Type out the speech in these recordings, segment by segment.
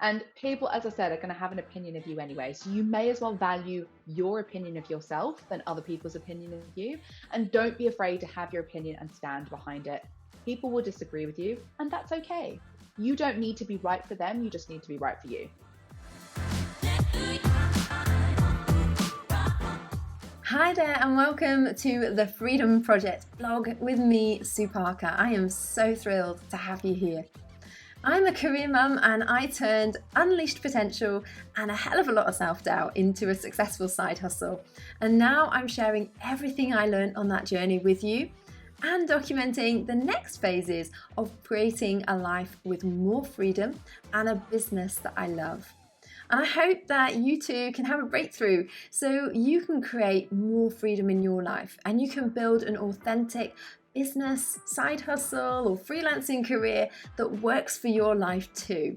And people, as I said, are going to have an opinion of you anyway. So you may as well value your opinion of yourself than other people's opinion of you. And don't be afraid to have your opinion and stand behind it. People will disagree with you, and that's okay. You don't need to be right for them, you just need to be right for you. Hi there and welcome to the Freedom Project blog with me, Sue Parker. I am so thrilled to have you here. I'm a career mum and I turned unleashed potential and a hell of a lot of self-doubt into a successful side hustle. And now I'm sharing everything I learned on that journey with you and documenting the next phases of creating a life with more freedom and a business that I love. And I hope that you too can have a breakthrough so you can create more freedom in your life and you can build an authentic business, side hustle or freelancing career that works for your life too.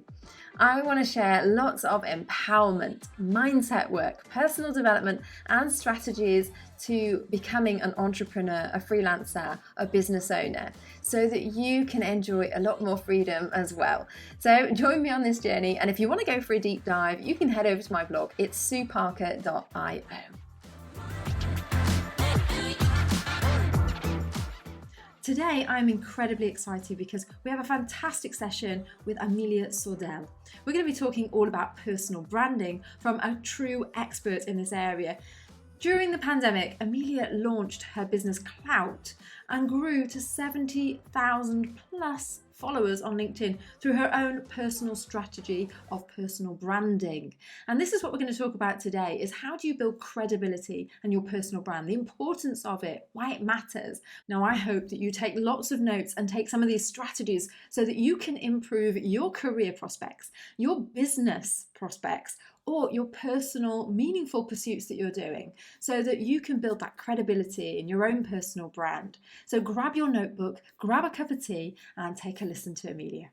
I want to share lots of empowerment, mindset work, personal development and strategies to becoming an entrepreneur, a freelancer, a business owner, so that you can enjoy a lot more freedom as well. So join me on this journey, and if you want to go for a deep dive, you can head over to my blog. It's sueparker.io. Today, I'm incredibly excited because we have a fantastic session with Amelia Sordell. We're going to be talking all about personal branding from a true expert in this area. During the pandemic, Amelia launched her business Klowt and grew to 70,000 plus followers on LinkedIn through her own personal strategy of personal branding. And this is what we're going to talk about today, is how do you build credibility and your personal brand, the importance of it, why it matters. Now, I hope that you take lots of notes and take some of these strategies so that you can improve your career prospects, your business prospects, or your personal meaningful pursuits that you're doing so that you can build that credibility in your own personal brand. So grab your notebook, grab a cup of tea and take a listen to Amelia.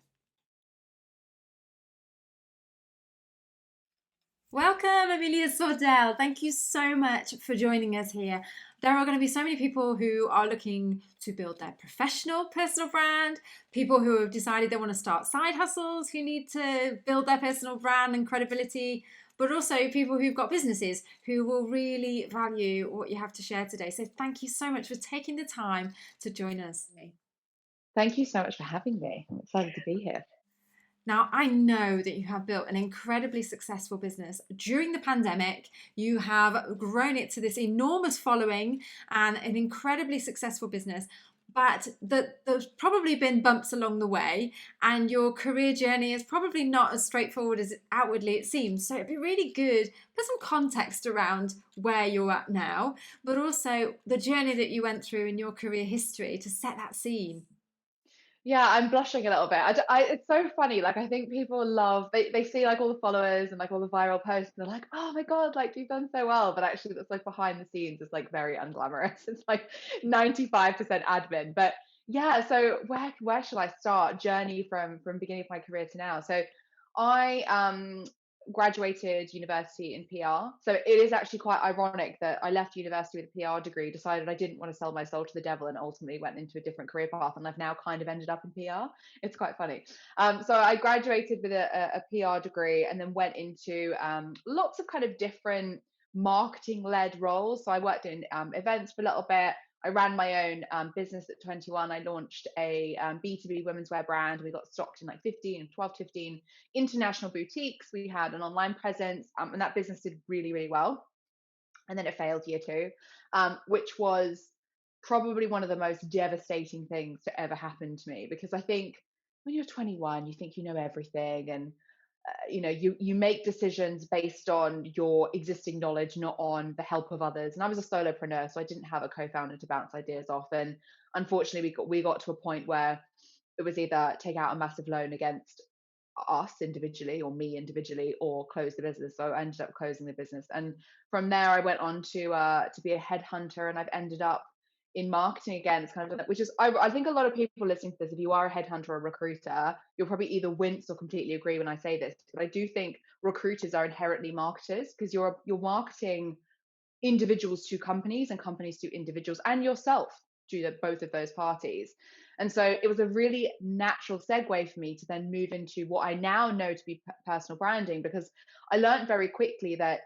Welcome, Amelia Sordell. Thank you so much for joining us here. There are going to be so many people who are looking to build their professional personal brand, people who have decided they want to start side hustles, who need to build their personal brand and credibility, but also people who've got businesses who will really value what you have to share today. So thank you so much for taking the time to join us. Thank you so much for having me. I'm excited to be here. Now, I know that you have built an incredibly successful business. During the pandemic, you have grown it to this enormous following and an incredibly successful business. But there's probably been bumps along the way, and your career journey is probably not as straightforward as outwardly it seems. So it'd be really good to put some context around where you're at now, but also the journey that you went through in your career history to set that scene. Yeah, I'm blushing a little bit. It's so funny. Like, I think people love, they see like all the followers and like all the viral posts, and they're like, oh my God, like you've done so well. But actually, that's like behind the scenes, it's like very unglamorous. It's like 95% admin. But yeah, so where should I start? Journey from beginning of my career to now. So I graduated university in PR. So it is actually quite ironic that I left university with a PR degree, decided I didn't want to sell my soul to the devil, and ultimately went into a different career path. And I've now kind of ended up in PR. It's quite funny. So I graduated with a PR degree and then went into lots of kind of different marketing led roles. So I worked in events for a little bit. I ran my own business at 21. I launched a B2B women's wear brand. We got stocked in like 12 to 15 international boutiques. We had an online presence, and that business did really, really well. And then it failed year two, which was probably one of the most devastating things to ever happen to me, because I think when you're 21, you think you know everything, and you make decisions based on your existing knowledge, not on the help of others. And I was a solopreneur, so I didn't have a co-founder to bounce ideas off. And unfortunately, we got to a point where it was either take out a massive loan against us individually or me individually, or close the business. So I ended up closing the business, and from there I went on to be a headhunter, and I've ended up in marketing again. It's kind of, which is, I think a lot of people listening to this, if you are a headhunter or a recruiter, you'll probably either wince or completely agree when I say this, but I do think recruiters are inherently marketers, because you're marketing individuals to companies and companies to individuals and yourself do both of those parties. And so it was a really natural segue for me to then move into what I now know to be personal branding, because I learned very quickly that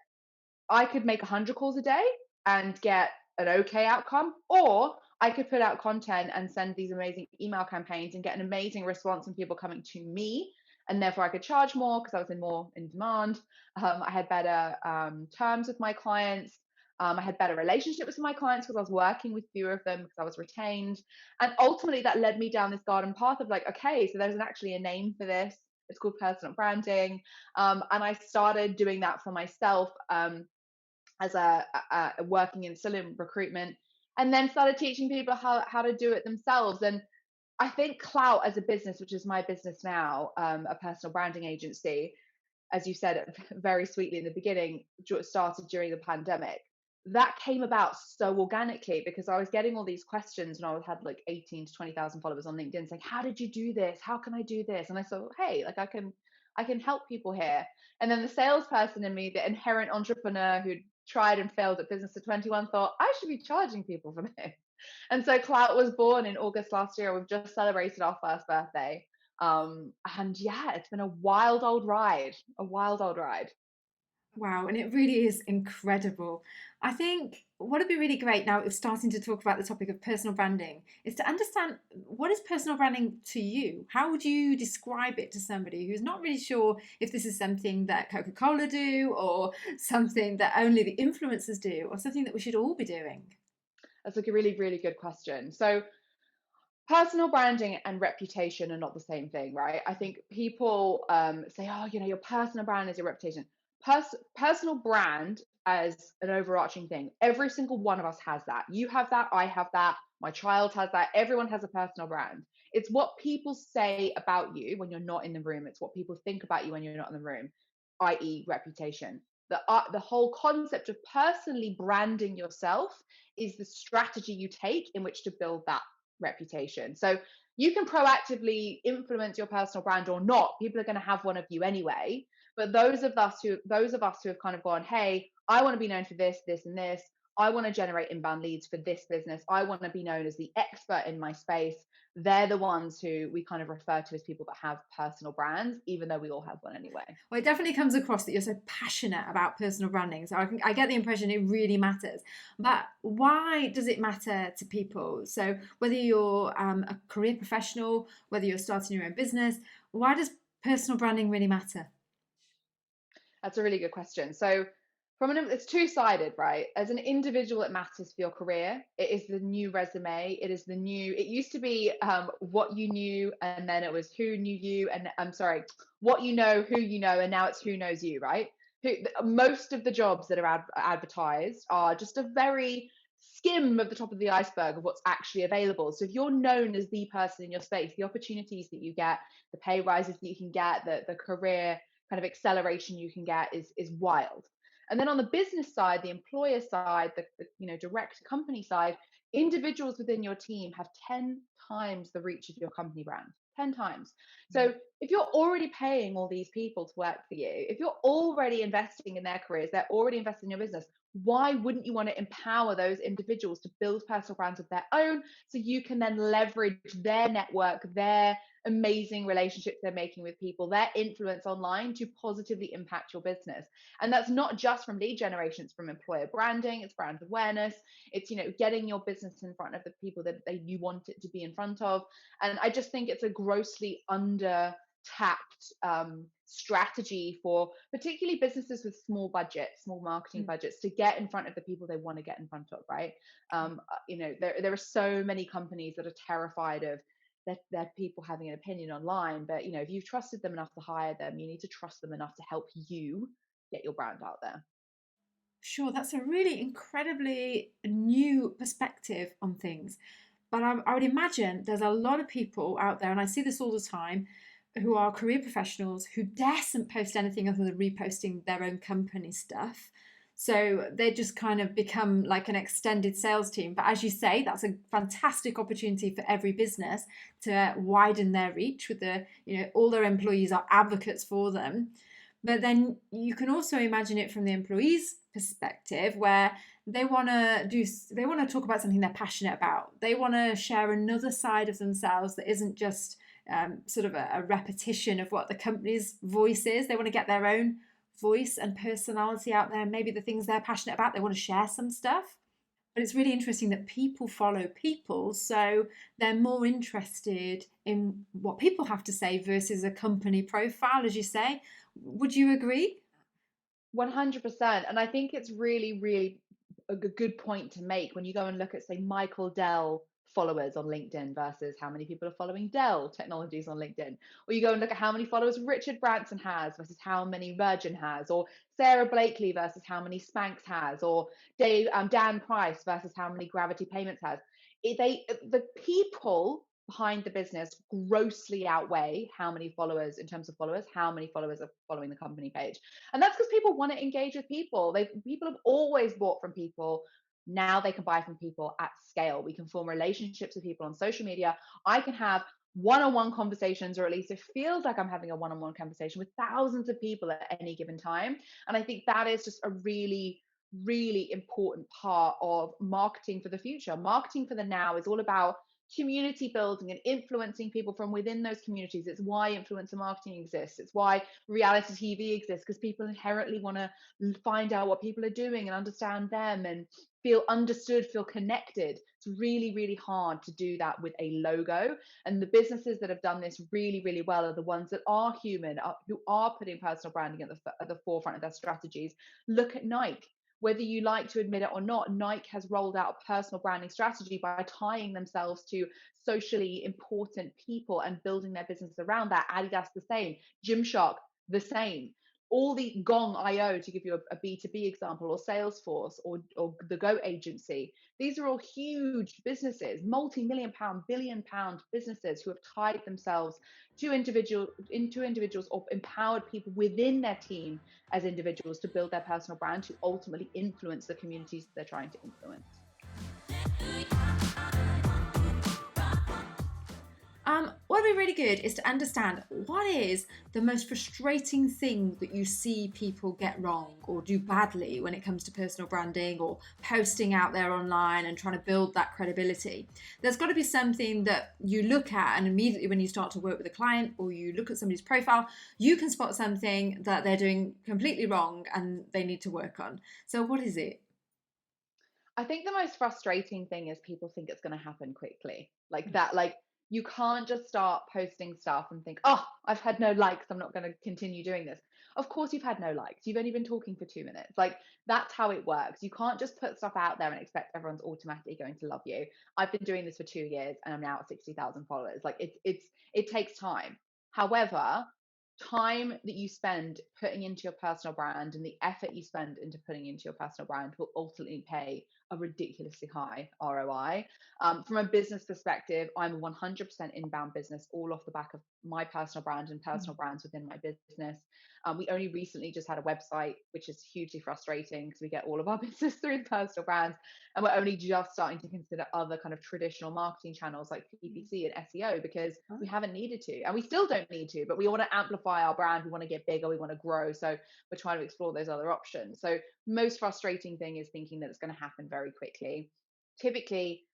I could make 100 calls a day and get an okay outcome, or I could put out content and send these amazing email campaigns and get an amazing response from people coming to me. And therefore, I could charge more because I was more in demand. I had better terms with my clients. I had better relationships with my clients because I was working with fewer of them because I was retained. And ultimately, that led me down this garden path of like, okay, so there's actually a name for this. It's called personal branding. And I started doing that for myself. As a working in still in recruitment, and then started teaching people how to do it themselves. And I think Klowt as a business, which is my business now, a personal branding agency, as you said very sweetly in the beginning, started during the pandemic. That came about so organically because I was getting all these questions when I had like 18 to 20,000 followers on LinkedIn saying, how did you do this? How can I do this? And I thought, hey, like I can help people here. And then the salesperson in me, the inherent entrepreneur who tried and failed at business at 21, thought I should be charging people for this. And so Klowt was born in August last year. We've just celebrated our first birthday. And yeah, it's been a wild old ride, a wild old ride. Wow, and it really is incredible. I think what would be really great now is starting to talk about the topic of personal branding is to understand what is personal branding to you? How would you describe it to somebody who's not really sure if this is something that Coca-Cola do or something that only the influencers do or something that we should all be doing? That's like a really, really good question. So personal branding and reputation are not the same thing, right? I think people say, oh, your personal brand is your reputation. Personal brand as an overarching thing. Every single one of us has that. You have that. I have that. My child has that. Everyone has a personal brand. It's what people say about you when you're not in the room. It's what people think about you when you're not in the room, i.e., reputation. The whole concept of personally branding yourself is the strategy you take in which to build that reputation. So you can proactively influence your personal brand or not. People are going to have one of you anyway. But those of us who have kind of gone, hey, I want to be known for this, this, and this. I want to generate inbound leads for this business. I want to be known as the expert in my space. They're the ones who we kind of refer to as people that have personal brands, even though we all have one anyway. Well, it definitely comes across that you're so passionate about personal branding. So I get the impression it really matters. But why does it matter to people? So whether you're a career professional, whether you're starting your own business, why does personal branding really matter? That's a really good question. So it's two-sided, right? As an individual, it matters for your career. It is the new resume. It used to be what you knew, and then it was who knew you, and I'm sorry, what you know, who you know, and now it's who knows you, right? Most of the jobs that are advertised are just a very skim of the top of the iceberg of what's actually available. So if you're known as the person in your space, the opportunities that you get, the pay rises that you can get, the career kind of acceleration you can get is wild. And then on the business side, the employer side, the direct company side, individuals within your team have 10 times the reach of your company brand. 10 times. So if you're already paying all these people to work for you, if you're already investing in their careers, they're already investing in your business, why wouldn't you want to empower those individuals to build personal brands of their own so you can then leverage their network, their amazing relationships they're making with people, their influence online to positively impact your business? And that's not just from lead generation, it's from employer branding, it's brand awareness, it's getting your business in front of the people that you want it to be in front of. And I just think it's a grossly under tapped strategy for particularly businesses with small budgets, small marketing budgets, to get in front of the people they want to get in front of, right? There are so many companies that are terrified of their people having an opinion online, but if you've trusted them enough to hire them, you need to trust them enough to help you get your brand out there. Sure, that's a really incredibly new perspective on things. But I would imagine there's a lot of people out there, and I see this all the time, who are career professionals who daren't post anything other than reposting their own company stuff. So they just kind of become like an extended sales team. But as you say, that's a fantastic opportunity for every business to widen their reach with all their employees are advocates for them. But then you can also imagine it from the employee's perspective, where they want to talk about something they're passionate about. They want to share another side of themselves that isn't just sort of a repetition of what the company's voice is. They want to get their own voice and personality out there. Maybe the things they're passionate about, they want to share some stuff. But it's really interesting that people follow people, so they're more interested in what people have to say versus a company profile, as you say. Would you agree? 100%. And I think it's really, really a good point to make when you go and look at, say, Michael Dell followers on LinkedIn versus how many people are following Dell Technologies on LinkedIn. Or you go and look at how many followers Richard Branson has versus how many Virgin has, or Sarah Blakely versus how many Spanx has, or Dan Price versus how many Gravity Payments has. The people behind the business grossly outweigh how many followers, in terms of followers, how many followers are following the company page. And that's because people want to engage with people. People have always bought from people. Now they can buy from people at scale. We can form relationships with people on social media. I can have one-on-one conversations, or at least it feels like I'm having a one-on-one conversation with thousands of people at any given time. And I think that is just a really, really important part of marketing for the future. Marketing for the now is all about community building and influencing people from within those communities. It's why influencer marketing exists. It's why reality TV exists, because people inherently want to find out what people are doing and understand them and feel understood, feel connected. It's really, really hard to do that with a logo. And the businesses that have done this really, really well are the ones that are human, who are putting personal branding at the forefront of their strategies. Look at Nike. Whether you like to admit it or not, Nike has rolled out a personal branding strategy by tying themselves to socially important people and building their business around that. Adidas, the same. Gymshark, the same. All the Gong.io, to give you a B2B example, or Salesforce, or the Go agency. These are all huge businesses, multi-million pound, billion pound businesses who have tied themselves to individuals or empowered people within their team as individuals to build their personal brand to ultimately influence the communities that they're trying to influence. What would be really good is to understand what is the most frustrating thing that you see people get wrong or do badly when it comes to personal branding or posting out there online and trying to build that credibility. There's got to be something that you look at, and immediately when you start to work with a client or you look at somebody's profile, you can spot something that they're doing completely wrong and they need to work on. So what is it? I think the most frustrating thing is people think it's going to happen quickly. Like that, like you can't just start posting stuff and think, oh, I've had no likes, I'm not going to continue doing this. Of course, you've had no likes. You've only been talking for 2 minutes. Like that's how it works. You can't just put stuff out there and expect everyone's automatically going to love you. I've been doing this for 2 years and I'm now at 60,000 followers. Like it takes time. However, time that you spend putting into your personal brand and the effort you spend into putting into your personal brand will ultimately pay a ridiculously high ROI. From a business perspective, I'm a 100% inbound business, all off the back of my personal brand and personal brands within my business. We only recently just had a website, which is hugely frustrating because we get all of our business through the personal brands. And we're only just starting to consider other kind of traditional marketing channels like PPC and SEO because we haven't needed to. And we still don't need to, but we want to amplify our brand. We want to get bigger. We want to grow. So we're trying to explore those other options. So most frustrating thing is thinking that it's going to happen very quickly. Typically,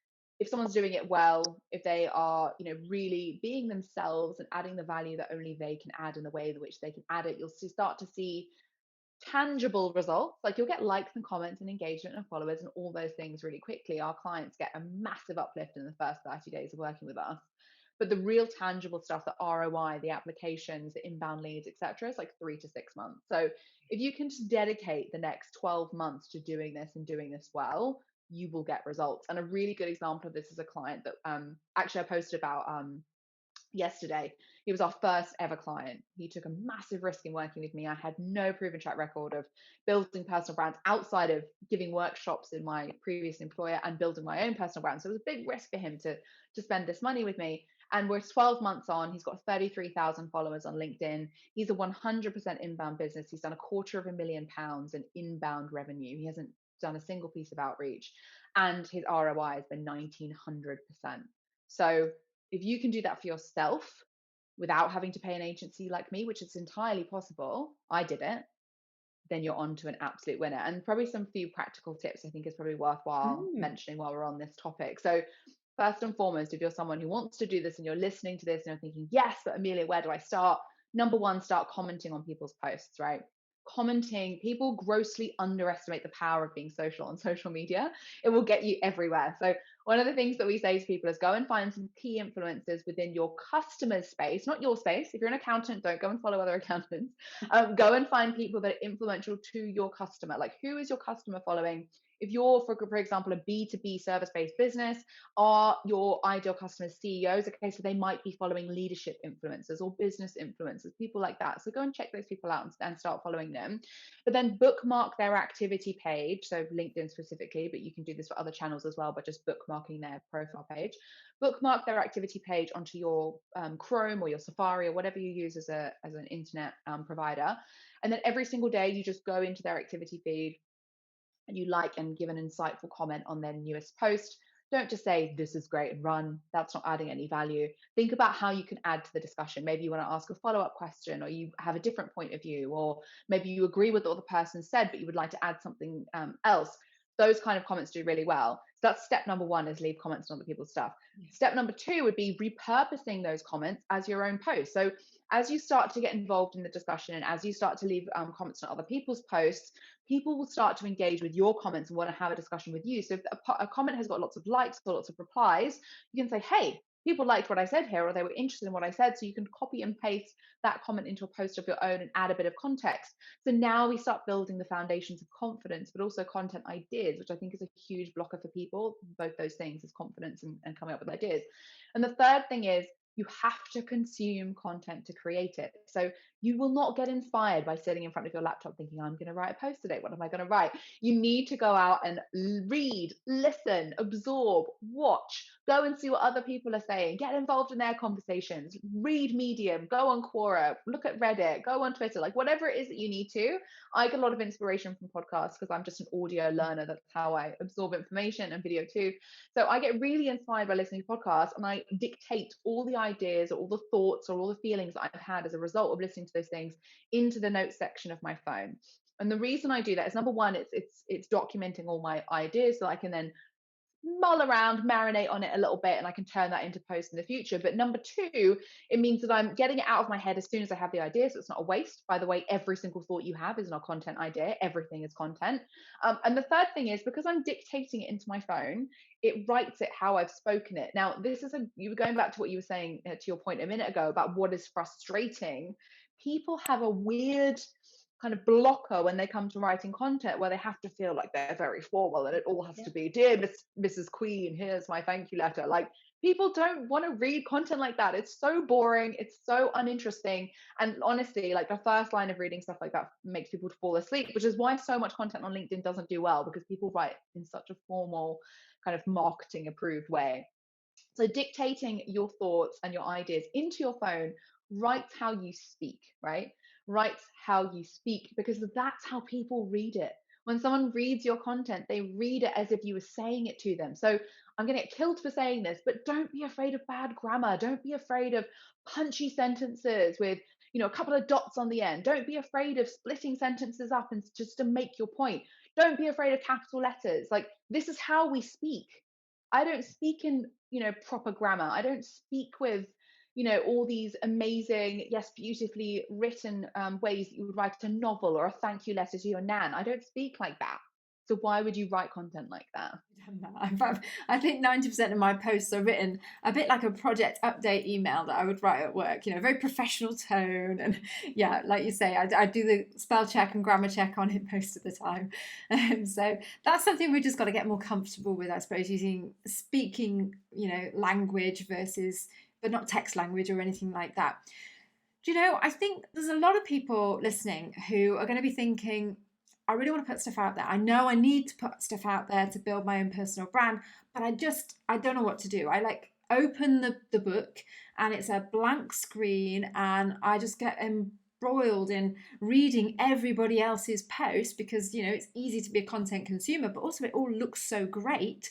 if someone's doing it well, if they are, really being themselves and adding the value that only they can add in the way in which they can add it, you'll start to see tangible results. Like you'll get likes and comments and engagement and followers and all those things really quickly. Our clients get a massive uplift in the first 30 days of working with us. But the real tangible stuff, the ROI, the applications, the inbound leads, etc., is like 3 to 6 months. So if you can just dedicate the next 12 months to doing this and doing this well, you will get results. And a really good example of this is a client that actually I posted about yesterday. He was our first ever client. He took a massive risk in working with me. I had no proven track record of building personal brands outside of giving workshops in my previous employer and building my own personal brand. So it was a big risk for him to spend this money with me. And we're 12 months on. He's got 33,000 followers on LinkedIn. He's a 100% inbound business. He's done £250,000 in inbound revenue. He hasn't done a single piece of outreach. And his ROI has been 1,900%. So if you can do that for yourself, without having to pay an agency like me, which is entirely possible, I did it, then you're on to an absolute winner. And probably some few practical tips I think is probably worthwhile Mm. mentioning while we're on this topic. So first and foremost, if you're someone who wants to do this and you're listening to this and you're thinking, yes, but Amelia, where do I start? Number one, start commenting on people's posts, right? Commenting, people grossly underestimate the power of being social on social media. It will get you everywhere. So one of the things that we say to people is go and find some key influencers within your customer's space, not your space. If you're an accountant, don't go and follow other accountants. Go and find people that are influential to your customer. Like, who is your customer following? If you're, for example, a B2B service-based business, are your ideal customers CEOs? Okay, so they might be following leadership influencers or business influencers, people like that. So go and check those people out and start following them. But then bookmark their activity page. So LinkedIn specifically, but you can do this for other channels as well, but just bookmarking their profile page. Bookmark their activity page onto your Chrome or your Safari or whatever you use as an internet provider. And then every single day you just go into their activity feed and you like and give an insightful comment on their newest post. Don't just say, this is great and run. That's not adding any value. Think about how you can add to the discussion. Maybe you want to ask a follow-up question, or you have a different point of view, or maybe you agree with what the person said, but you would like to add something else. Those kind of comments do really well. So that's step number one, is leave comments on other people's stuff. Step number two would be repurposing those comments as your own post. So as you start to get involved in the discussion and as you start to leave comments on other people's posts, people will start to engage with your comments and want to have a discussion with you. So if a comment has got lots of likes or lots of replies, you can say, hey, people liked what I said here, or they were interested in what I said. So you can copy and paste that comment into a post of your own and add a bit of context. So now we start building the foundations of confidence, but also content ideas, which I think is a huge blocker for people. Both those things is confidence and coming up with ideas. And the third thing is, you have to consume content to create it. So you will not get inspired by sitting in front of your laptop thinking, I'm going to write a post today. What am I going to write? You need to go out and read, listen, absorb, watch, go and see what other people are saying, get involved in their conversations, read Medium, go on Quora, look at Reddit, go on Twitter, like whatever it is that you need to. I get a lot of inspiration from podcasts because I'm just an audio learner. That's how I absorb information, and video too. So I get really inspired by listening to podcasts, and I dictate all the ideas or all the thoughts or all the feelings that I've had as a result of listening to those things into the notes section of my phone. And the reason I do that is, number one, it's documenting all my ideas so I can then mull around, marinate on it a little bit, and I can turn that into posts in the future. But number two, it means that I'm getting it out of my head as soon as I have the idea, so it's not a waste. By the way, every single thought you have is not a content idea. Everything is content. And the third thing is, because I'm dictating it into my phone, it writes it how I've spoken it. Now, you were going back to what you were saying to your point a minute ago about what is frustrating. People have a weird kind of blocker when they come to writing content, where they have to feel like they're very formal and it all has to be, dear Mrs. Queen, here's my thank you letter. Like, people don't want to read content like that. It's so boring, it's so uninteresting, and honestly, like, the first line of reading stuff like that makes people fall asleep, which is why so much content on LinkedIn doesn't do well, because people write in such a formal kind of marketing approved way. So dictating your thoughts and your ideas into your phone writes how you speak, right? Writes how you speak, because that's how people read it. When someone reads your content, they read it as if you were saying it to them. So I'm going to get killed for saying this, but don't be afraid of bad grammar. Don't be afraid of punchy sentences with, a couple of dots on the end. Don't be afraid of splitting sentences up and just to make your point. Don't be afraid of capital letters. Like, this is how we speak. I don't speak in, proper grammar. I don't speak with, all these amazing, yes, beautifully written ways that you would write a novel or a thank you letter to your nan. I don't speak like that. So why would you write content like that? In fact, I think 90% of my posts are written a bit like a project update email that I would write at work, very professional tone. And yeah, like you say, I do the spell check and grammar check on it most of the time. So that's something we just got to get more comfortable with, I suppose, speaking, language versus, but not text language or anything like that. Do I think there's a lot of people listening who are going to be thinking, I really want to put stuff out there. I know I need to put stuff out there to build my own personal brand, but I don't know what to do. I open the book and it's a blank screen, and I just get embroiled in reading everybody else's post because, it's easy to be a content consumer, but also it all looks so great.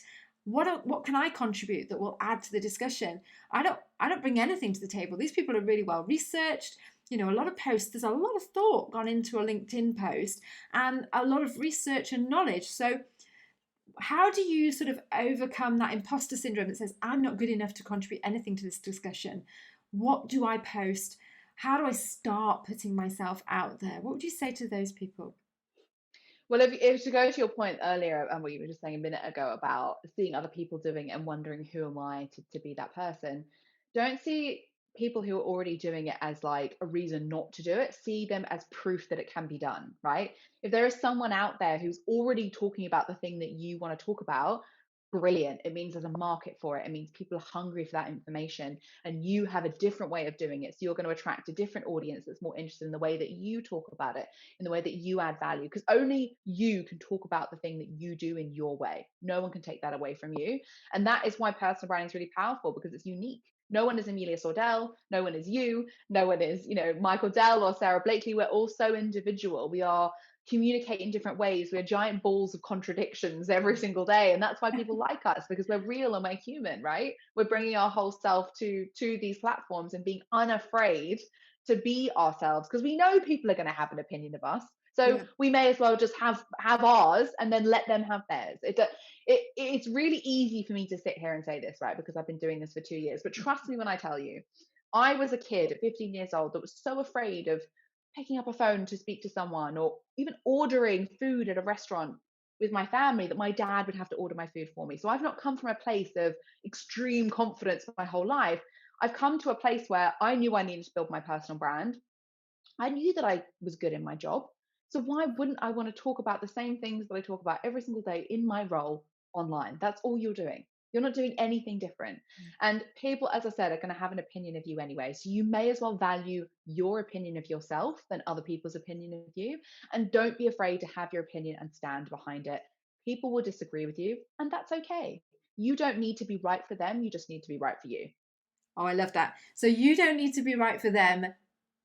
what can I contribute that will add to the discussion? I don't bring anything to the table. These people are really well researched. A lot of posts, there's a lot of thought gone into a LinkedIn post and a lot of research and knowledge. So how do you sort of overcome that imposter syndrome that says, I'm not good enough to contribute anything to this discussion? What do I post? How do I start putting myself out there? What would you say to those people? Well, if to go to your point earlier and what you were just saying a minute ago about seeing other people doing it and wondering who am I to be that person, don't see people who are already doing it as like a reason not to do it. See them as proof that it can be done, right? If there is someone out there who's already talking about the thing that you want to talk about, brilliant. It means there's a market for it. It means people are hungry for that information and you have a different way of doing it. So you're going to attract a different audience that's more interested in the way that you talk about it, in the way that you add value, because only you can talk about the thing that you do in your way. No one can take that away from you. And that is why personal branding is really powerful, because it's unique. No one is Amelia Sordell. No one is you. No one is, Michael Dell or Sarah Blakely. We're all so individual. We are communicate in different ways. We're giant balls of contradictions every single day. And that's why people like us, because we're real and we're human, right? We're bringing our whole self to these platforms and being unafraid to be ourselves, because we know people are going to have an opinion of us. So Yeah. we may as well just have ours and then let them have theirs. It's really easy for me to sit here and say this, right? Because I've been doing this for 2 years. But trust me when I tell you, I was a kid at 15 years old that was so afraid of picking up a phone to speak to someone or even ordering food at a restaurant with my family, that my dad would have to order my food for me. So I've not come from a place of extreme confidence my whole life. I've come to a place where I knew I needed to build my personal brand. I knew that I was good in my job. So why wouldn't I want to talk about the same things that I talk about every single day in my role online? That's all you're doing. You're not doing anything different. And people, as I said, are going to have an opinion of you anyway. So you may as well value your opinion of yourself than other people's opinion of you. And don't be afraid to have your opinion and stand behind it. People will disagree with you, and that's okay. You don't need to be right for them. You just need to be right for you. Oh, I love that. So you don't need to be right for them.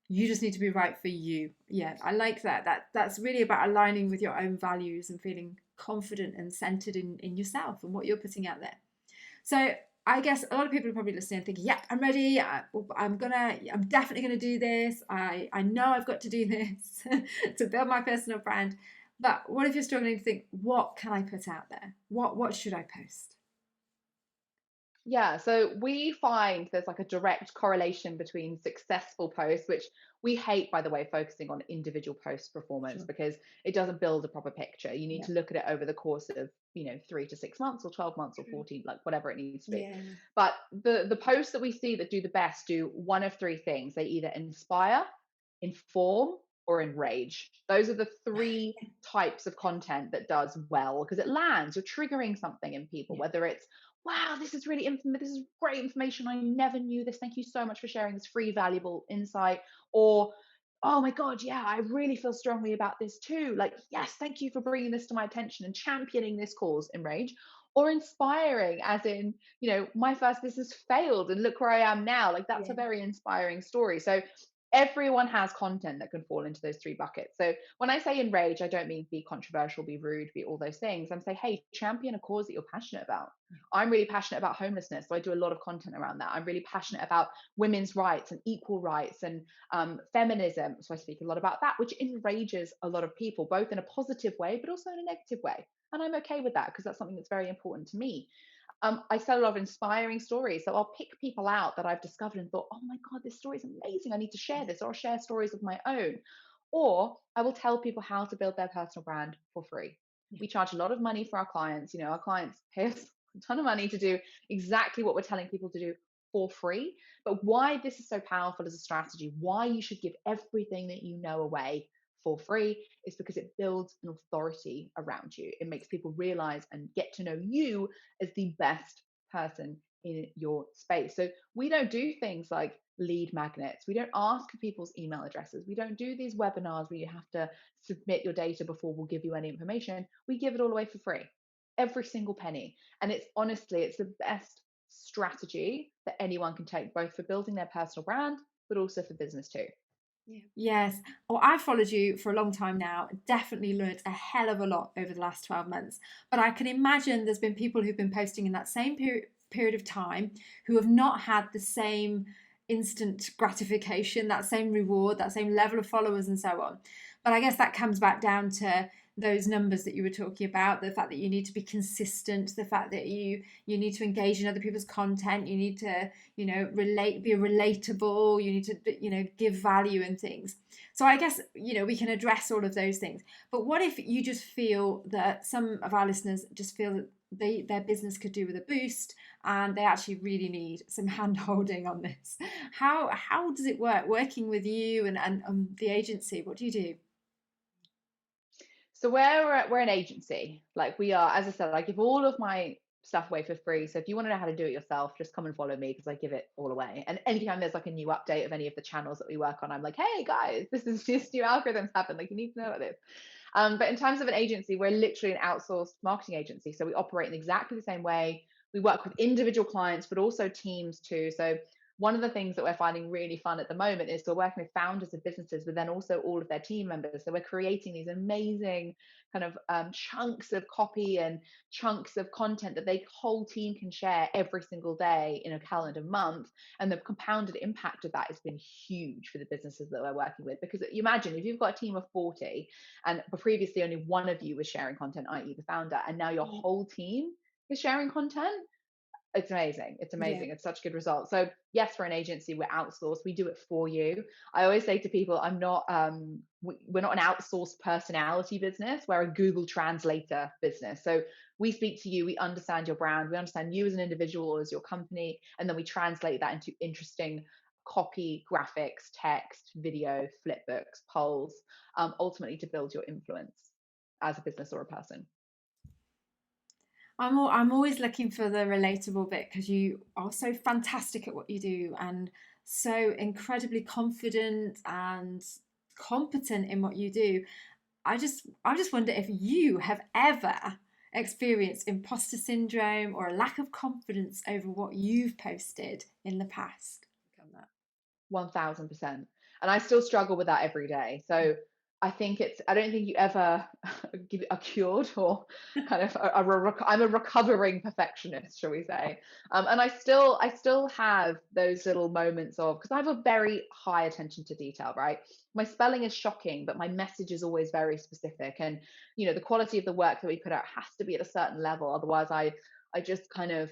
You just need to be right for you. Yeah, I like that. That's really about aligning with your own values and feeling confident and centered in yourself and what you're putting out there. So I guess a lot of people are probably listening and thinking, yeah, I'm ready. I'm definitely gonna do this. I know I've got to do this to build my personal brand. But what if you're struggling to think, what can I put out there? What should I post? Yeah, so we find there's like a direct correlation between successful posts, which we hate, by the way, focusing on individual post performance Sure. because it doesn't build a proper picture. You need Yeah. to look at it over the course of, 3 to 6 months or 12 months or True. 14, like whatever it needs to be. Yeah. But the posts that we see that do the best do one of three things. They either inspire, inform, or enrage. Those are the three types of content that does well because it lands. You're triggering something in people, Yeah. whether it's wow, this is really this is great information. I never knew this. Thank you so much for sharing this free, valuable insight. Or, oh my God, yeah, I really feel strongly about this too. Like, yes, thank you for bringing this to my attention and championing this cause in Rage. Or inspiring, as in, my first business failed and look where I am now. Like, that's a Yeah. very inspiring story. So, everyone has content that can fall into those three buckets. So when I say enrage, I don't mean be controversial, be rude, be all those things. I'm saying, hey, champion a cause that you're passionate about. I'm really passionate about homelessness, so I do a lot of content around that. I'm really passionate about women's rights and equal rights and feminism, so I speak a lot about that, which enrages a lot of people, both in a positive way, but also in a negative way. And I'm okay with that because that's something that's very important to me. I tell a lot of inspiring stories. So I'll pick people out that I've discovered and thought, oh my God, this story is amazing. I need to share this, or I'll share stories of my own. Or I will tell people how to build their personal brand for free. We charge a lot of money for our clients. Our clients pay us a ton of money to do exactly what we're telling people to do for free. But why this is so powerful as a strategy, why you should give everything that you know away for free, is because it builds an authority around you. It makes people realize and get to know you as the best person in your space. So we don't do things like lead magnets. We don't ask for people's email addresses. We don't do these webinars where you have to submit your data before we'll give you any information. We give it all away for free, every single penny. And it's honestly, it's the best strategy that anyone can take, both for building their personal brand, but also for business too. Yeah. Yes. Well, I've followed you for a long time now. Definitely learned a hell of a lot over the last 12 months. But I can imagine there's been people who've been posting in that same period of time who have not had the same instant gratification, that same reward, that same level of followers, and so on. But I guess that comes back down to those numbers that you were talking about, the fact that you need to be consistent, the fact that you need to engage in other people's content, you need to, be relatable, you need to, give value and things. So I guess, we can address all of those things. But what if you just feel that some of our listeners just feel that their business could do with a boost and they actually really need some hand holding on this? How does it work working with you and the agency? What do you do? So we're an agency. Like we are, as I said, I give all of my stuff away for free. So if you want to know how to do it yourself, just come and follow me because I give it all away. And anytime there's like a new update of any of the channels that we work on, I'm like, hey guys, this new algorithms happen. Like you need to know about this. But in terms of an agency, we're literally an outsourced marketing agency. So we operate in exactly the same way. We work with individual clients, but also teams too. So one of the things that we're finding really fun at the moment is we're working with founders of businesses, but then also all of their team members. So we're creating these amazing kind of chunks of copy and chunks of content that the whole team can share every single day in a calendar month. And the compounded impact of that has been huge for the businesses that we're working with. Because you imagine if you've got a team of 40 and previously only one of you was sharing content, i.e. the founder, and now your whole team is sharing content, it's amazing. It's Yeah. amazing. It's such good results. So yes, for an agency, we're outsourced. We do it for you. I always say to people, I'm not we're not an outsourced personality business. We're a Google Translator business. So we speak to you, we understand your brand, we understand you as an individual or as your company, and then we translate that into interesting copy, graphics, text, video, flipbooks, polls, ultimately to build your influence as a business or a person. I'm always looking for the relatable bit because you are so fantastic at what you do and so incredibly confident and competent in what you do. I just wonder if you have ever experienced imposter syndrome or a lack of confidence over what you've posted in the past. 1000%. And I still struggle with that every day. So I don't think you ever are cured or kind of, I'm a recovering perfectionist, shall we say. And I still have those little moments of, because I have a very high attention to detail, right? My spelling is shocking, but my message is always very specific. And, the quality of the work that we put out has to be at a certain level. Otherwise I just kind of,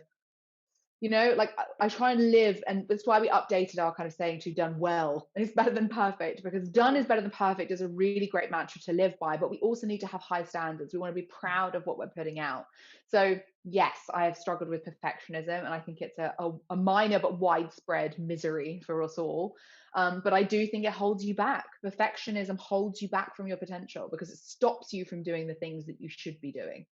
like I try and live, and that's why we updated our kind of saying to done well is better than perfect, because done is better than perfect is a really great mantra to live by, but we also need to have high standards. We want to be proud of what we're putting out. So yes, I have struggled with perfectionism, and I think it's a minor but widespread misery for us all. But I do think it holds you back. Perfectionism holds you back from your potential because it stops you from doing the things that you should be doing.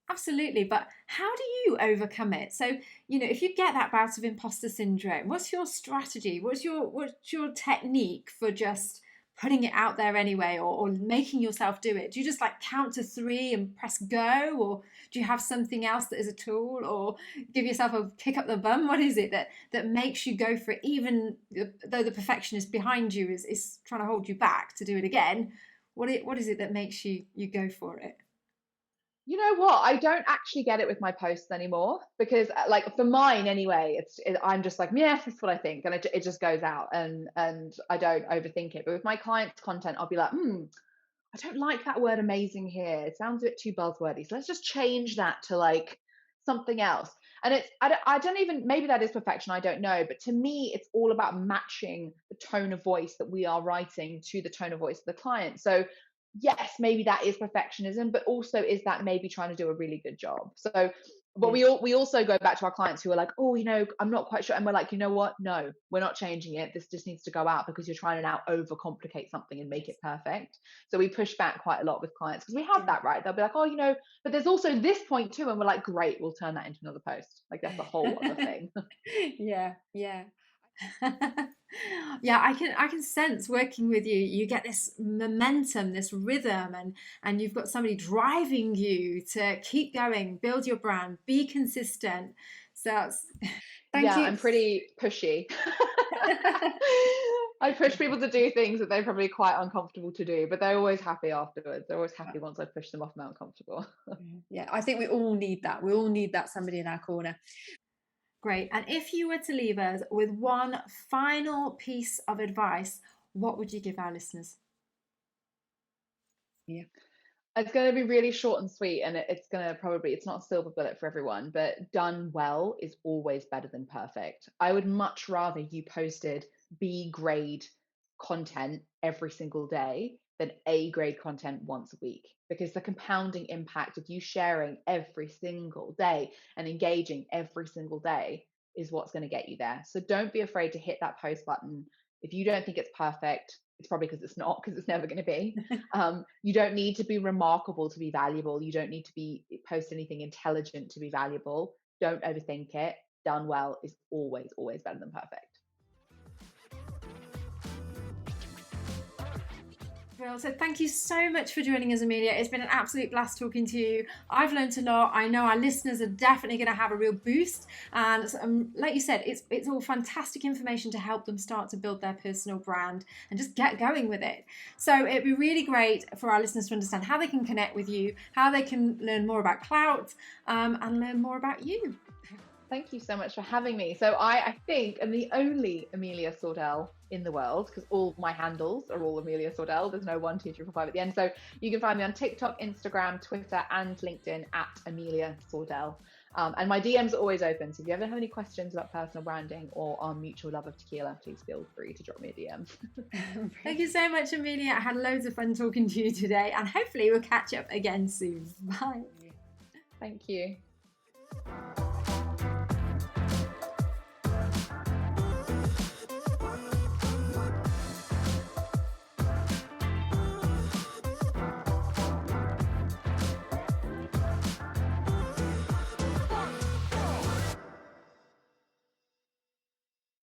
Absolutely, but how do you overcome it? So, if you get that bout of imposter syndrome, what's your strategy? What's your technique for just putting it out there anyway, or making yourself do it? Do you just like count to three and press go, or do you have something else that is a tool, or give yourself a kick up the bum? What is it that makes you go for it, even though the perfectionist behind you is trying to hold you back to do it again? What is it that makes you go for it? You know what? I don't actually get it with my posts anymore because, like, for mine anyway, I'm just like, yeah, that's what I think, and it just goes out, and I don't overthink it. But with my clients' content, I'll be like, I don't like that word amazing here. It sounds a bit too buzzwordy. So let's just change that to like something else. And I don't even, maybe that is perfection. I don't know. But to me, it's all about matching the tone of voice that we are writing to the tone of voice of the client. So yes, maybe that is perfectionism, but also is that maybe trying to do a really good job. So, but Yeah. we also go back to our clients who are like, oh, I'm not quite sure, and we're like, you know what? No, we're not changing it. This just needs to go out because you're trying to now overcomplicate something and make it perfect. So we push back quite a lot with clients because we have that, right? They'll be like, oh, but there's also this point too, and we're like, great, we'll turn that into another post. Like that's a whole other thing. Yeah, yeah. Yeah, I can sense working with you. You get this momentum, this rhythm, and you've got somebody driving you to keep going, build your brand, be consistent. So thank Yeah, you. I'm pretty pushy. I push people to do things that they're probably quite uncomfortable to do, but they're always happy afterwards. They're always happy once I push them off Mount Comfortable. Yeah, I think we all need that. We all need that somebody in our corner. Great. And if you were to leave us with one final piece of advice, what would you give our listeners? Yeah. It's going to be really short and sweet, and it's going to it's not a silver bullet for everyone, but done well is always better than perfect. I would much rather you posted B grade content every single day than A grade content once a week, because the compounding impact of you sharing every single day and engaging every single day is what's going to get you there. So don't be afraid to hit that post button. If you don't think it's perfect, it's probably because it's not, because it's never going to be. You don't need to be remarkable to be valuable. You don't need to post anything intelligent to be valuable. Don't overthink it. Done well is always, always better than perfect. So thank you so much for joining us, Amelia. It's been an absolute blast talking to you. I've learned a lot. I know our listeners are definitely going to have a real boost. And like you said, it's all fantastic information to help them start to build their personal brand and just get going with it. So it'd be really great for our listeners to understand how they can connect with you, how they can learn more about Klowt, and learn more about you. Thank you so much for having me. So I think I'm the only Amelia Sordell in the world, because all my handles are all Amelia Sordell. There's no 1, 2, 3, 4, 5 at the end. So you can find me on TikTok, Instagram, Twitter, and LinkedIn at Amelia Sordell. And my DMs are always open. So if you ever have any questions about personal branding or our mutual love of tequila, please feel free to drop me a DM. Thank you so much, Amelia. I had loads of fun talking to you today, and hopefully we'll catch up again soon. Bye. Thank you.